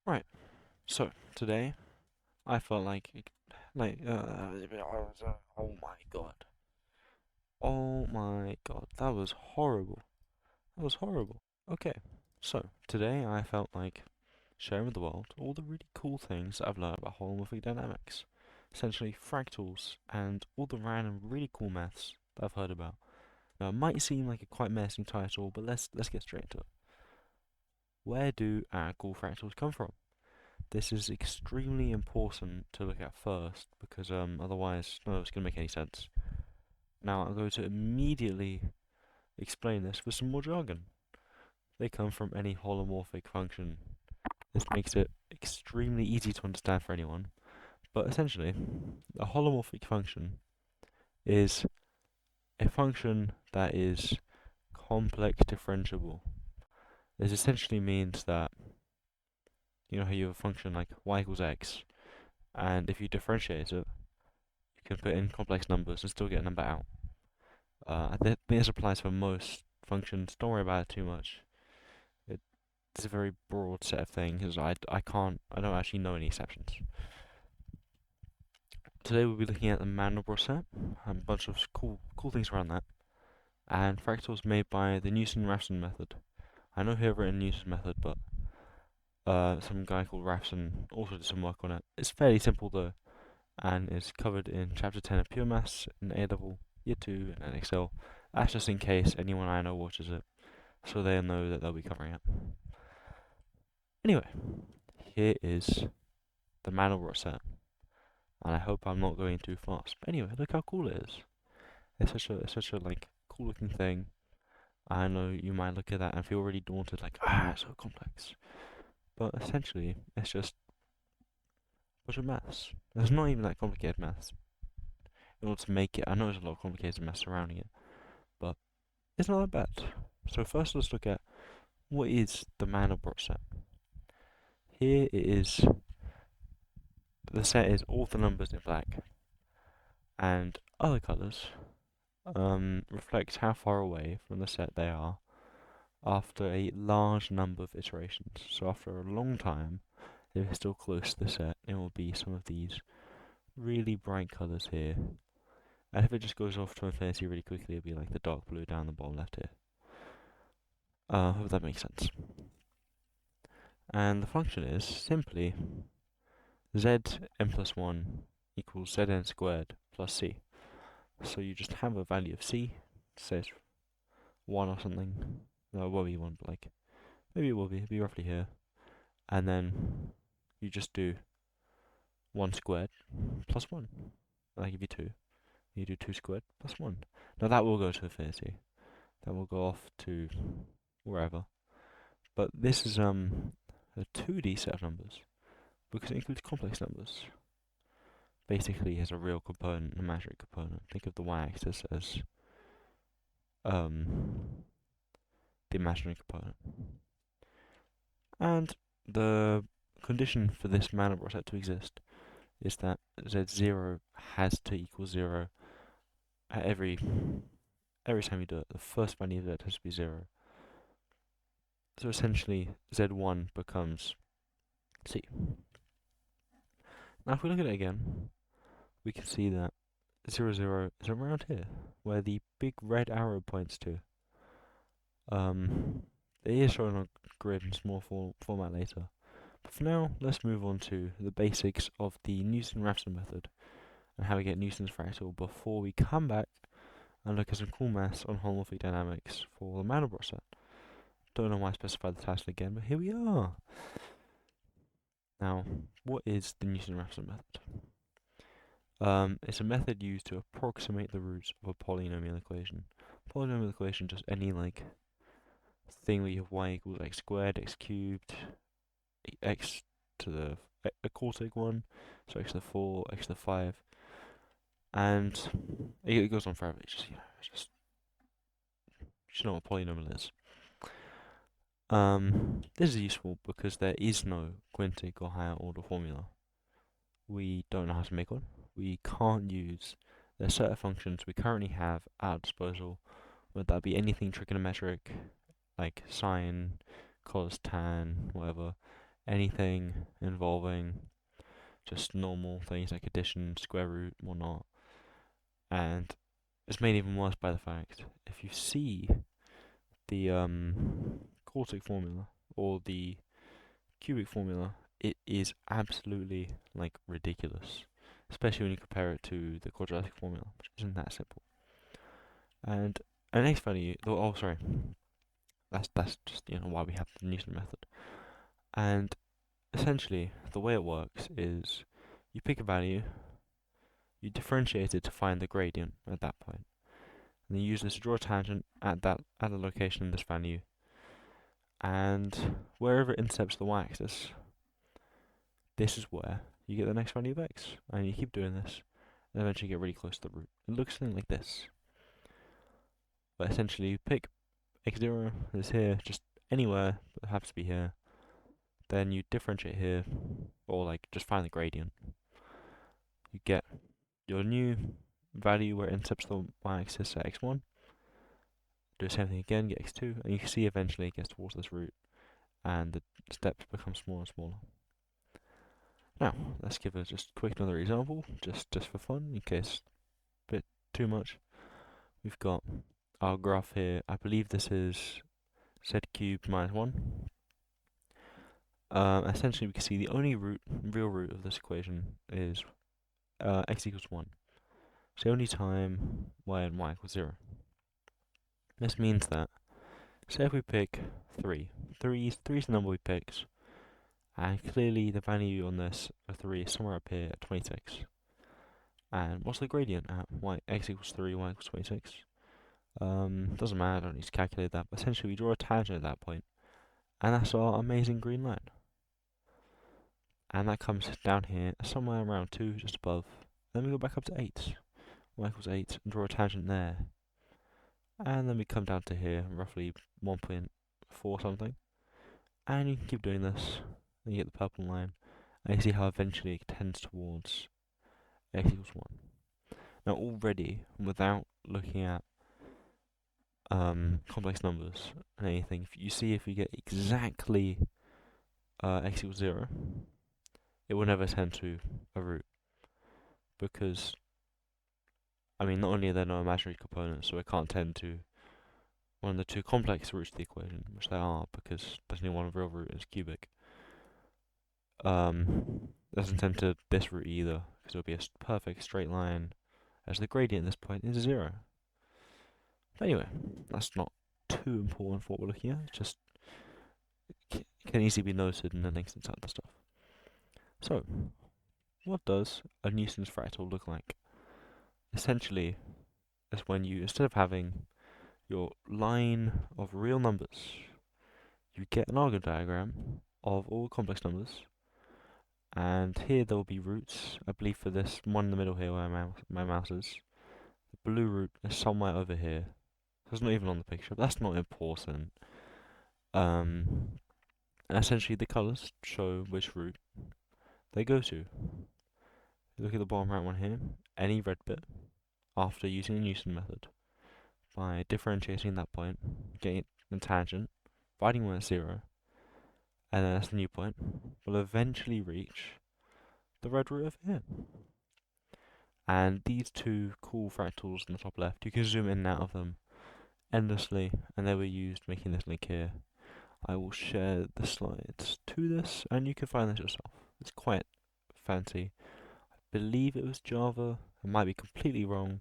Right. So today I felt like oh my god. Oh my god. That was horrible. That was horrible. Okay. So today I felt like sharing with the world all the really cool things that I've learned about holomorphic dynamics. Essentially fractals and all the random really cool maths that I've heard about. Now it might seem like a quite messy title, but let's get straight into it. Where do our cool fractals come from? This is extremely important to look at first because otherwise none of it's going to make any sense. Now I'm going to immediately explain this with some more jargon. They come from any holomorphic function. This makes it extremely easy to understand for anyone. But essentially, a holomorphic function is a function that is complex differentiable. This essentially means that you know how you have a function like y equals x, and if you differentiate it, you can put in complex numbers and still get a number out. I think this applies for most functions. Don't worry about it too much. It's a very broad set of things. I don't actually know any exceptions. Today we'll be looking at the Mandelbrot set and a bunch of cool things around that, and fractals made by the Newton-Raphson method. I know here I've written Newton's method, but some guy called Raphson also did some work on it. It's fairly simple though, and is covered in Chapter 10 of Pure Maths in A Level, Year 2, and Excel. That's just in case anyone I know watches it, so they'll know that they'll be covering it. Anyway, here is the Mandelbrot set, and I hope I'm not going too fast. But anyway, look how cool it is. It's such a like cool looking thing. I know you might look at that and feel really daunted, like it's so complex. But essentially, it's just a bunch of maths. There's not even that complicated maths. In order to make it, I know there's a lot of complicated maths surrounding it, but it's not that bad. So first, let's look at what is the Mandelbrot set. Here it is. The set is all the numbers in black, and other colours reflect how far away from the set they are after a large number of iterations. So after a long time, if it's still close to the set, it will be some of these really bright colours here. And if it just goes off to infinity really quickly, it'll be like the dark blue down the bottom left here. Hope that makes sense. And the function is simply zn plus 1 equals zn squared plus c. So you just have a value of c, say it's 1 or something. No, it won't be 1, but like, maybe it will be, it'll be roughly here. And then you just do 1 squared plus 1. That'll give you 2. You do 2 squared plus 1. Now that will go to infinity. That will go off to wherever. But this is a 2D set of numbers because it includes complex numbers. Basically, has a real component and an imaginary component. Think of the y-axis as um, the imaginary component. And the condition for this Mandelbrot set to exist is that z0 has to equal 0 at every time you do it. The first value of it has to be 0. So essentially, z1 becomes c. Now if we look at it again, we can see that 0, 0 is around here, where the big red arrow points to. It is shown on grid in small format later. But for now, let's move on to the basics of the Newton-Raphson method and how we get Newton's fractal before we come back and look at some cool maths on holomorphic dynamics for the Mandelbrot set. Don't know why I specified the title again, but here we are. Now, what is the Newton-Raphson method? It's a method used to approximate the roots of a polynomial equation. Polynomial equation, just any like thing where you have y equals x squared, x cubed, x to the a quartic one, so x to the 4, x to the 5, and it goes on forever. You know what a polynomial is. This is useful because there is no quintic or higher order formula. We don't know how to make one. We can't use the set of functions we currently have at our disposal, whether that be anything trigonometric, like sine, cos, tan, whatever, anything involving just normal things like addition, square root, whatnot. And it's made even worse by the fact if you see the quartic formula or the cubic formula, it is absolutely like ridiculous, especially when you compare it to the quadratic formula, which isn't that simple. And an x value, oh sorry, that's just why we have the Newton method. And essentially, the way it works is you pick a value, you differentiate it to find the gradient at that point, and then you use this to draw a tangent at the location of this value, and wherever it intercepts the y-axis, this is where you get the next value of x, and you keep doing this, and eventually get really close to the root. It looks something like this, but essentially you pick x0 is here, just anywhere that happens to be here, then you differentiate here, or like just find the gradient. You get your new value where it intercepts the y-axis at x1, do the same thing again, get x2, and you can see eventually it gets towards this root, and the steps become smaller and smaller. Now, let's give it just quick another example, just for fun, in case a bit too much. We've got our graph here. I believe this is z cubed minus 1. Essentially, we can see the only real root of this equation is x equals 1. So the only time when y equals 0. This means that, say if we pick 3. 3 is the number we picked, and clearly the value on this of 3 is somewhere up here at 26. And what's the gradient at x equals 3, y equals 26? Doesn't matter, I don't need to calculate that, but essentially we draw a tangent at that point, and that's our amazing green line. And that comes down here, somewhere around 2, just above. Then we go back up to 8, y equals 8, and draw a tangent there. And then we come down to here, roughly 1.4 something. And you can keep doing this, and you get the purple line, and you see how eventually it tends towards x equals 1. Now already, without looking at complex numbers and anything, if you get exactly x equals 0, it will never tend to a root, because not only are there no imaginary components, so it can't tend to one of the two complex roots of the equation, which they are, because there's only one real root, it's cubic. Doesn't tend to this root either, because it'll be a perfect straight line, as the gradient at this point is 0. But anyway, that's not too important for what we're looking at, it's just it can easily be noted in the links inside the stuff. So, what does a Newton's fractal look like? Essentially, it's when you, instead of having your line of real numbers, you get an Argand diagram of all complex numbers, and here there will be roots. I believe for this one in the middle here where my mouse is, the blue root is somewhere over here. So it's not even on the picture, but that's not important. And essentially the colours show which root they go to. Look at the bottom right one here, any red bit, after using the Newton method, by differentiating that point, getting the tangent, dividing when it's 0, and then that's the new point, will eventually reach the red root over here. And these two cool fractals on the top left, you can zoom in and out of them endlessly, and they were used making this link here. I will share the slides to this, and you can find this yourself. It's quite fancy. I believe it was Java. I might be completely wrong.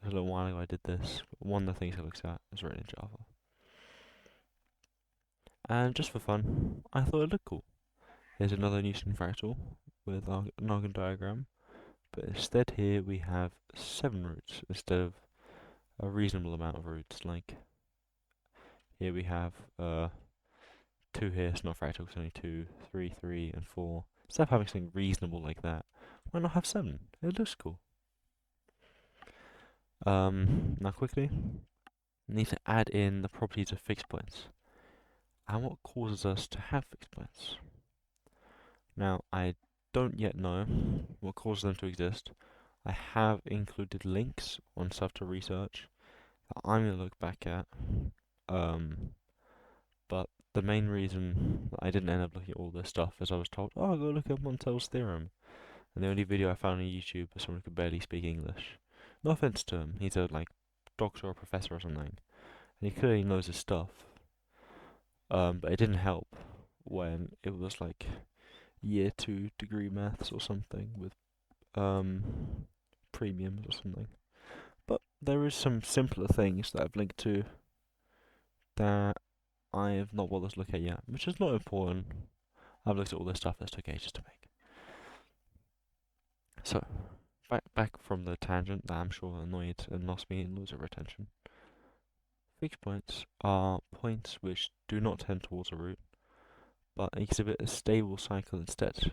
It was a little while ago I did this, but one of the things I looked at was written in Java. And just for fun, I thought it looked cool. Here's another Newton fractal with an Argand diagram, but instead here we have 7 roots instead of a reasonable amount of roots. Like here we have 2 here, it's not fractal, it's only 2, 3, 3, and 4. Instead of having something reasonable like that, why not have 7? It looks cool. Now quickly, we need to add in the properties of fixed points and what causes us to have fixed points. Now, I don't yet know what causes them to exist. I have included links on stuff to research that I'm going to look back at, but the main reason I didn't end up looking at all this stuff is I was told, oh, go look at Montel's theorem. And the only video I found on YouTube was someone who could barely speak English. No offense to him, he's a like doctor or professor or something, and he clearly knows his stuff. But it didn't help when it was like year 2 degree maths or something with premiums or something. But there is some simpler things that I've linked to that I have not bothered to look at yet, which is not important. I've looked at all this stuff that took ages to make. So, back from the tangent that I'm sure annoyed and lost me in loads of retention. Fixed points are points which do not tend towards a root, but exhibit a stable cycle instead.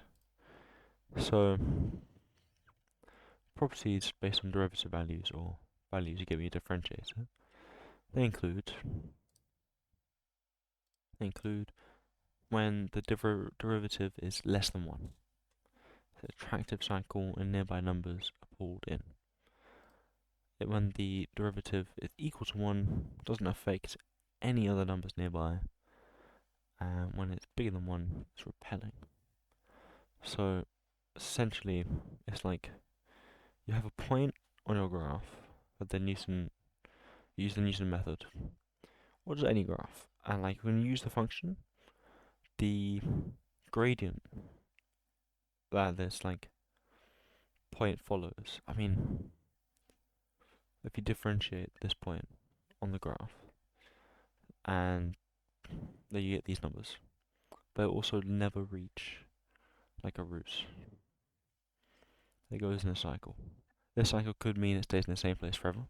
So, properties based on derivative values or values you give me a differentiator, they include when the derivative is less than 1. The attractive cycle and nearby numbers are pulled in. When the derivative is equal to 1, doesn't affect any other numbers nearby, and when it's bigger than 1, it's repelling. So essentially, it's like you have a point on your graph, but then use the Newton method, or just any graph, and like when you use the function, the gradient that this like point follows. I mean, if you differentiate this point on the graph, and then you get these numbers, but it also never reach like a root. It goes in a cycle. This cycle could mean it stays in the same place forever.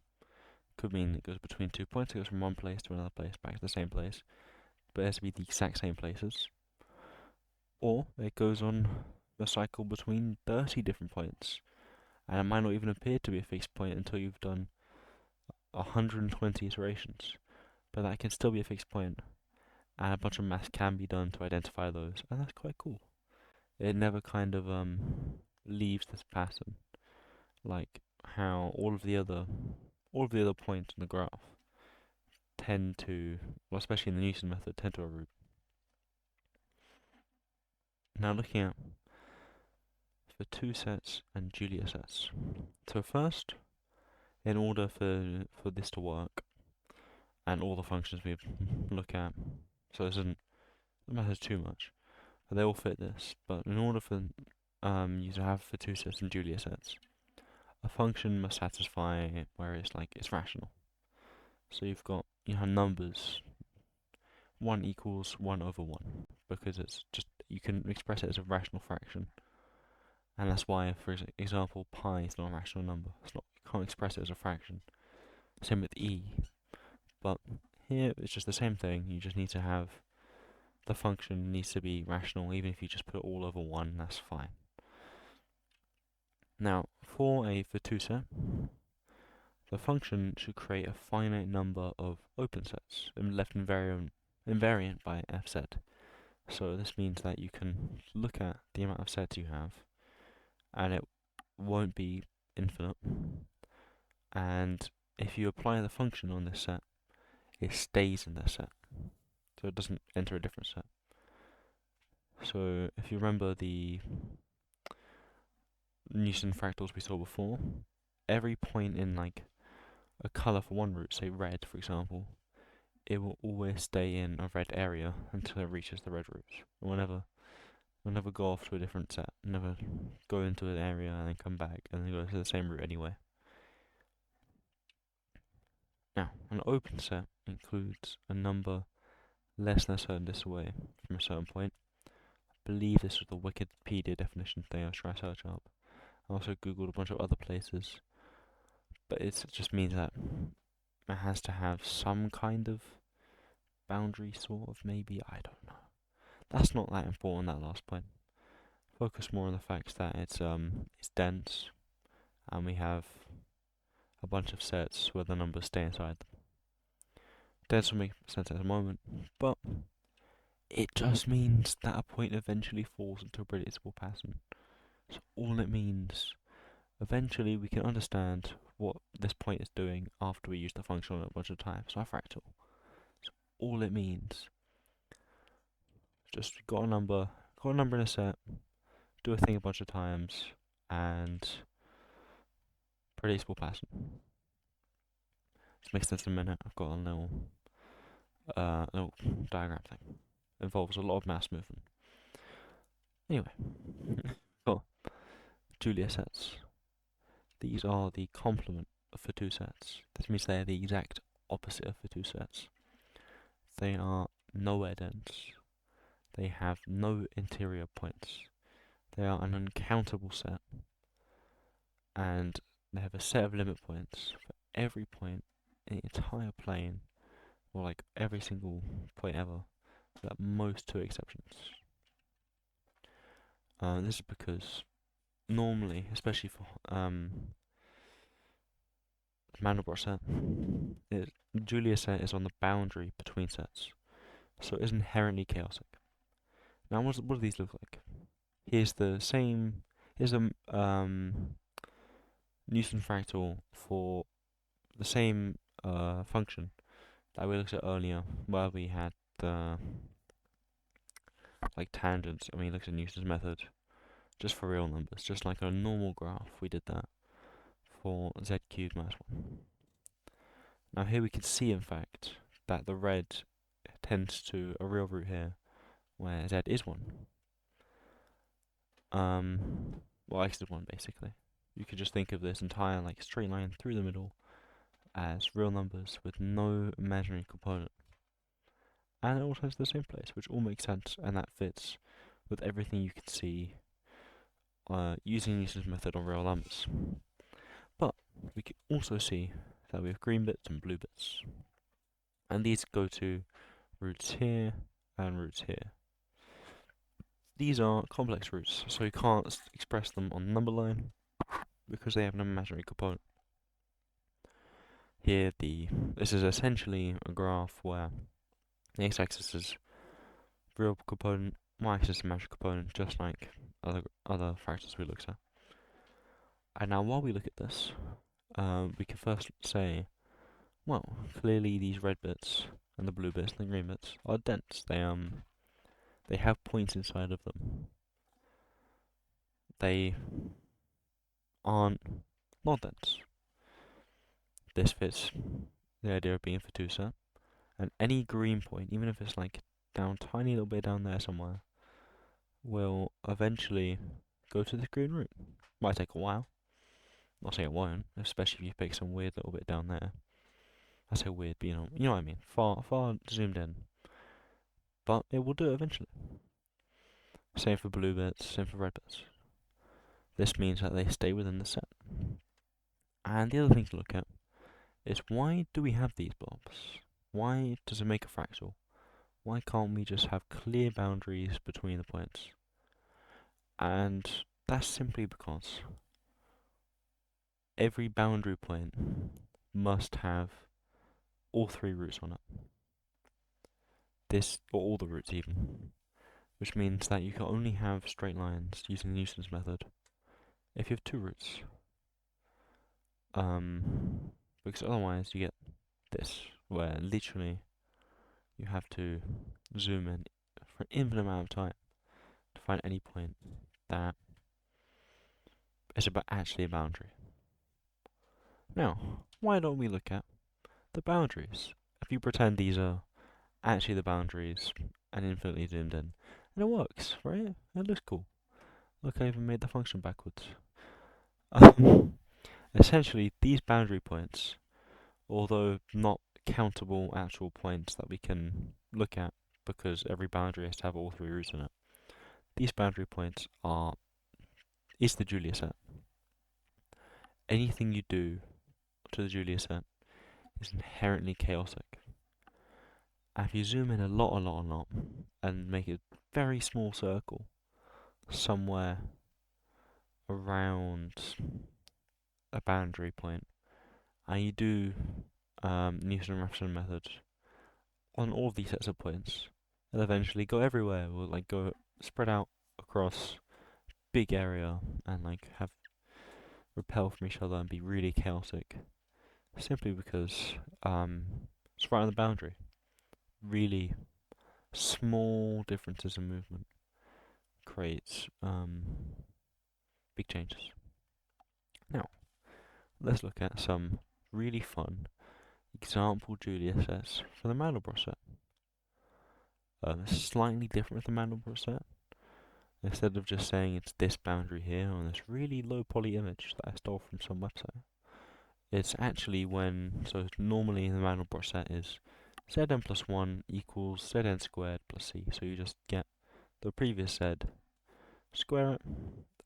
Could mean it goes between 2 points. It goes from one place to another place, back to the same place, but it has to be the exact same places. Or it goes on a cycle between 30 different points, and it might not even appear to be a fixed point until you've done 120 iterations. But that can still be a fixed point, and a bunch of math can be done to identify those, and that's quite cool. It never kind of leaves this pattern, like how all of the other points in the graph tend to, well, especially in the Newton method, tend to a root. Now looking at for 2 sets and Julia sets. So first, in order for this to work, and all the functions we look at, so this doesn't matter too much, but they all fit this. But in order for you to have for 2 sets and Julia sets, a function must satisfy where it's rational. So you have numbers 1 equals 1 over 1, because it's just, you can express it as a rational fraction. And that's why, for example, pi is not a rational number. You can't express it as a fraction. Same with e. But here it's just the same thing. You just need to have the function needs to be rational, even if you just put it all over 1, that's fine. Now, for a for 2 set, the function should create a finite number of open sets, left invariant by f set. So this means that you can look at the amount of sets you have, and it won't be infinite. And if you apply the function on this set, it stays in this set, so it doesn't enter a different set. So if you remember the Newton fractals we saw before, every point in like a colour for one root, say red for example, it will always stay in a red area until it reaches the red root. It will never go off to a different set, never go into an area and then come back and then go to the same root anyway. Now, an open set includes a number less than a certain distance away from a certain point. I believe this was the Wikipedia definition thing I was trying to search up. I also googled a bunch of other places, but it just means that it has to have some kind of boundary, sort of, maybe, I don't know. That's not that important, that last point. Focus more on the fact that it's dense, and we have a bunch of sets where the numbers stay inside them. Dense will make sense at the moment, but it just means that a point eventually falls into a predictable pattern. So all it means, eventually we can understand what this point is doing after we use the function on it a bunch of times, so a fractal. So all it means. just got a number in a set, do a thing a bunch of times, and predictable pattern. Just makes sense in a minute. I've got a little diagram thing. Involves a lot of mass movement. Anyway, cool. Julia sets. These are the complement for two sets. This means they are the exact opposite of the two sets. They are nowhere dense. They have no interior points. They are an uncountable set. And they have a set of limit points for every point in the entire plane, or like every single point ever, with at most two exceptions. This is because normally, especially for Mandelbrot set, Julia set is on the boundary between sets, so it is inherently chaotic. Now, what do these look like? Here's the same. Here's a Newton fractal for the same function that we looked at earlier, where we had the like tangents, and we looked at Newton's method just for real numbers, just like a normal graph. We did that for z cubed minus 1. Now here we can see, in fact, that the red tends to a real root here, where z is 1. Well, x is 1, basically. You could just think of this entire like straight line through the middle as real numbers with no imaginary component. And it all turns to the same place, which all makes sense, and that fits with everything you can see using Newton's method on real numbers. But we can also see that we have green bits and blue bits. And these go to roots here and roots here. These are complex roots, so you can't express them on the number line because they have an imaginary component. Here, this is essentially a graph where the x-axis is real component, y-axis is imaginary component, just like other fractals we looked at. And now, while we look at this, we can first say, well, clearly these red bits and the blue bits and the green bits are dense. They have points inside of them. They aren't not dense. This fits the idea of being for two set. And any green point, even if it's like down tiny little bit down there somewhere, will eventually go to this green root. Might take a while. Not saying it won't, especially if you pick some weird little bit down there. I say weird, but you know what I mean. Far zoomed in. But it will do it eventually. Same for blue bits, same for red bits. This means that they stay within the set. And the other thing to look at is, why do we have these blobs? Why does it make a fractal? Why can't we just have clear boundaries between the points? And that's simply because every boundary point must have all three roots on it. Or all the roots even. Which means that you can only have straight lines using Newton's method if you have two roots. Because otherwise you get this, where literally you have to zoom in for an infinite amount of time to find any point that is actually a boundary. Now, why don't we look at the boundaries? If you pretend these are actually the boundaries and infinitely zoomed in, and it works, right? It looks cool. Look, I even made the function backwards. Essentially, these boundary points, although not countable actual points that we can look at because every boundary has to have all three roots in it, these boundary points is the Julia set. Anything you do to the Julia set is inherently chaotic. And if you zoom in a lot, and make a very small circle somewhere around a boundary point, and you do Newton-Raphson method on all of these sets of points, it'll eventually go everywhere. Will like go spread out across big area and like have repel from each other and be really chaotic, simply because it's right on the boundary. Really small differences in movement creates big changes. Now, let's look at some really fun example Julia sets for the Mandelbrot set. It's slightly different with the Mandelbrot set. Instead of just saying it's this boundary here on this really low poly image that I stole from some website, it's actually so normally the Mandelbrot set is zn plus 1 equals zn squared plus c. So you just get the previous z, square it,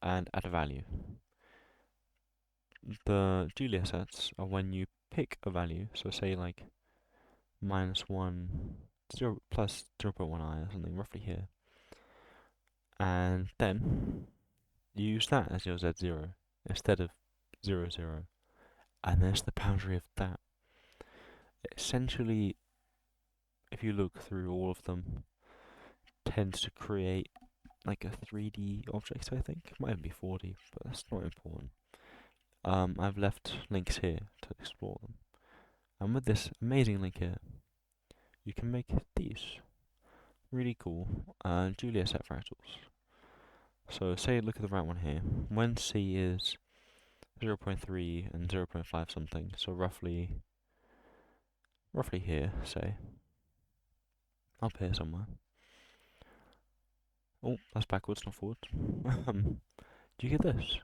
and add a value. The Julia sets are when you pick a value, so say like minus 1, 0 plus 0.1i or something, roughly here. And then you use that as your z0 instead of 0, 0. And there's the boundary of that. Essentially, if you look through all of them, tends to create like a 3D object, I think. It might even be 4D, but that's not important. I've left links here to explore them. And with this amazing link here, you can make these really cool Julia set fractals. So say look at the right one here. When c is 0.3 and 0.5 something, so roughly here, say. Up here somewhere. Oh, that's backwards, not forwards. Do you get this?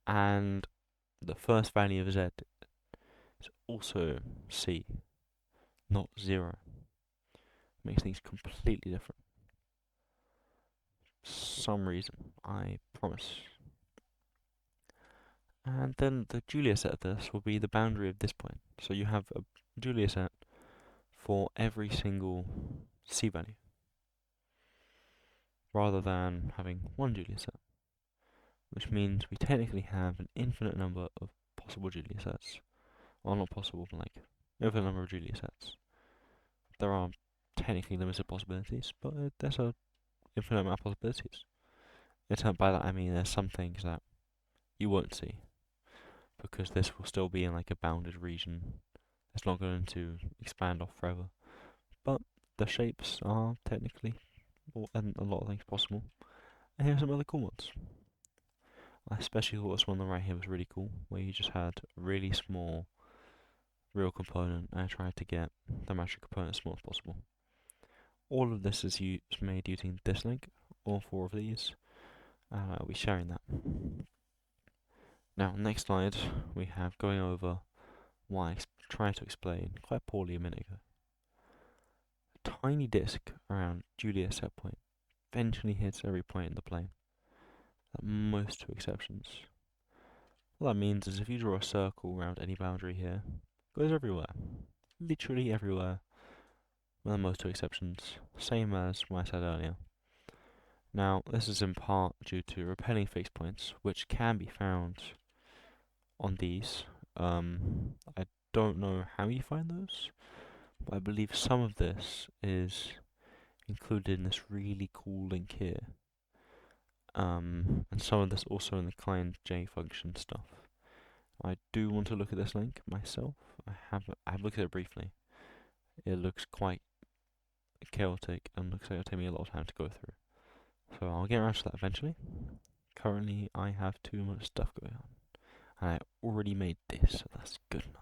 And the first value of z is also c, not 0. Makes things completely different. Some reason, I promise. And then the Julia set of this will be the boundary of this point. So you have a Julia set for every single c value, rather than having one Julia set, which means we technically have an infinite number of possible Julia sets. Well, not possible, but like infinite number of Julia sets. There are technically limited possibilities, but there's an infinite amount of possibilities. By that I mean there's some things that you won't see, because this will still be in like a bounded region. It's not going to expand off forever. But the shapes are technically, and a lot of things possible. And here's some other cool ones. I especially thought this one on the right here was really cool, where you just had a really small real component, and I tried to get the imaginary component as small as possible. All of this is made using this link, all 4 of these, and I'll be sharing that. Now, next slide, we have going over what I tried to explain quite poorly a minute ago. A tiny disk around Julia set point eventually hits every point in the plane, at most 2 exceptions. What that means is if you draw a circle around any boundary here, it goes everywhere. Literally everywhere, with most 2 exceptions, same as what I said earlier. Now, this is in part due to repelling fixed points, which can be found on these. I don't know how you find those, but I believe some of this is included in this really cool link here. And some of this also in the client J function stuff. I do want to look at this link myself. I have looked at it briefly. It looks quite chaotic and looks like it'll take me a lot of time to go through. So I'll get around to that eventually. Currently I have too much stuff going on. And I already made this, so that's good enough.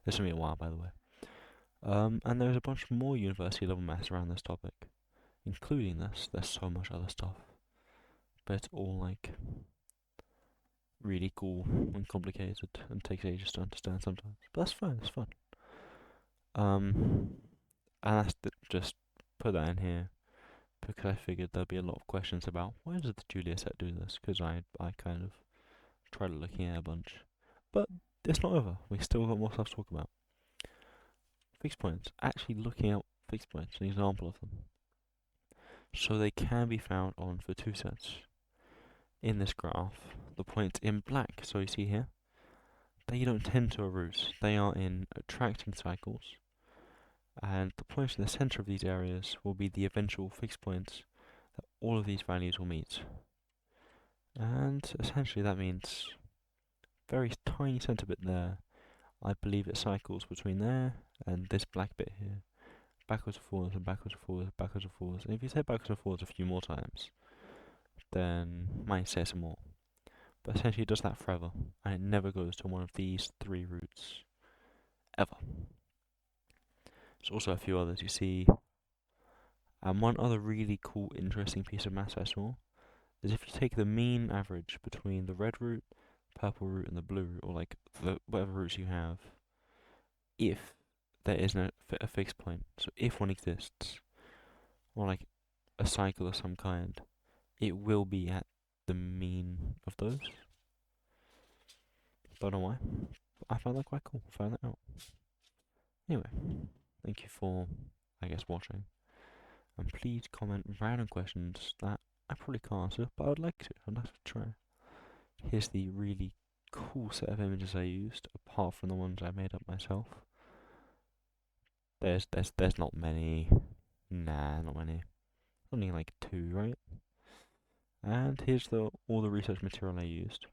This will be a while, by the way. And there's a bunch more university level maths around this topic, including this. There's so much other stuff, but it's all like really cool and complicated and takes ages to understand sometimes. But that's fine. It's fun. And that's just put that in here because I figured there'd be a lot of questions about why does the Julia set do this? Because I kind of tried looking at a bunch, but it's not over. We still got more stuff to talk about. Fixed points. Actually looking at fixed points, an example of them. So they can be found on for 2 sets. In this graph, the points in black, so you see here, they don't tend to root. They are in attracting cycles, and the points in the center of these areas will be the eventual fixed points that all of these values will meet. And essentially that means very tiny center bit there. I believe it cycles between there and this black bit here. backwards and forwards and backwards and forwards, backwards and forwards. And if you say backwards and forwards a few more times, then might say some more. But essentially it does that forever, and it never goes to one of these three roots, ever. There's also a few others you see. And one other really cool, interesting piece of maths I saw is if you take the mean average between the red root, purple root, and the blue root, or like the whatever roots you have, if there is a fixed point, so if one exists, or like a cycle of some kind, it will be at the mean of those. Don't know why. But I found that quite cool. Found that out. Anyway, thank you for, I guess, watching. And please comment random questions that I probably can't answer, but I would like to. I'd like to try. Here's the really cool set of images I used, apart from the ones I made up myself. There's not many. Nah, not many. Only like 2, right? And here's all the research material I used.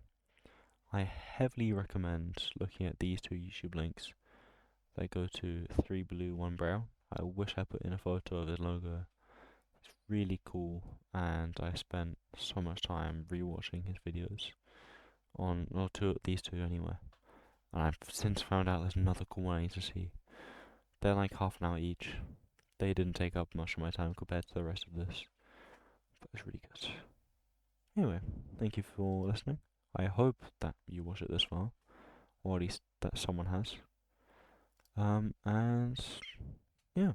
I heavily recommend looking at these 2 YouTube links. They go to 3 Blue 1 Brown. I wish I put in a photo of his logo. It's really cool, and I spent so much time rewatching his videos on these 2 anyway. And I've since found out there's another cool one I need to see. They're like half an hour each. They didn't take up much of my time compared to the rest of this, but it's really good. Anyway, thank you for listening. I hope that you watch it this far, or at least that someone has. And yeah.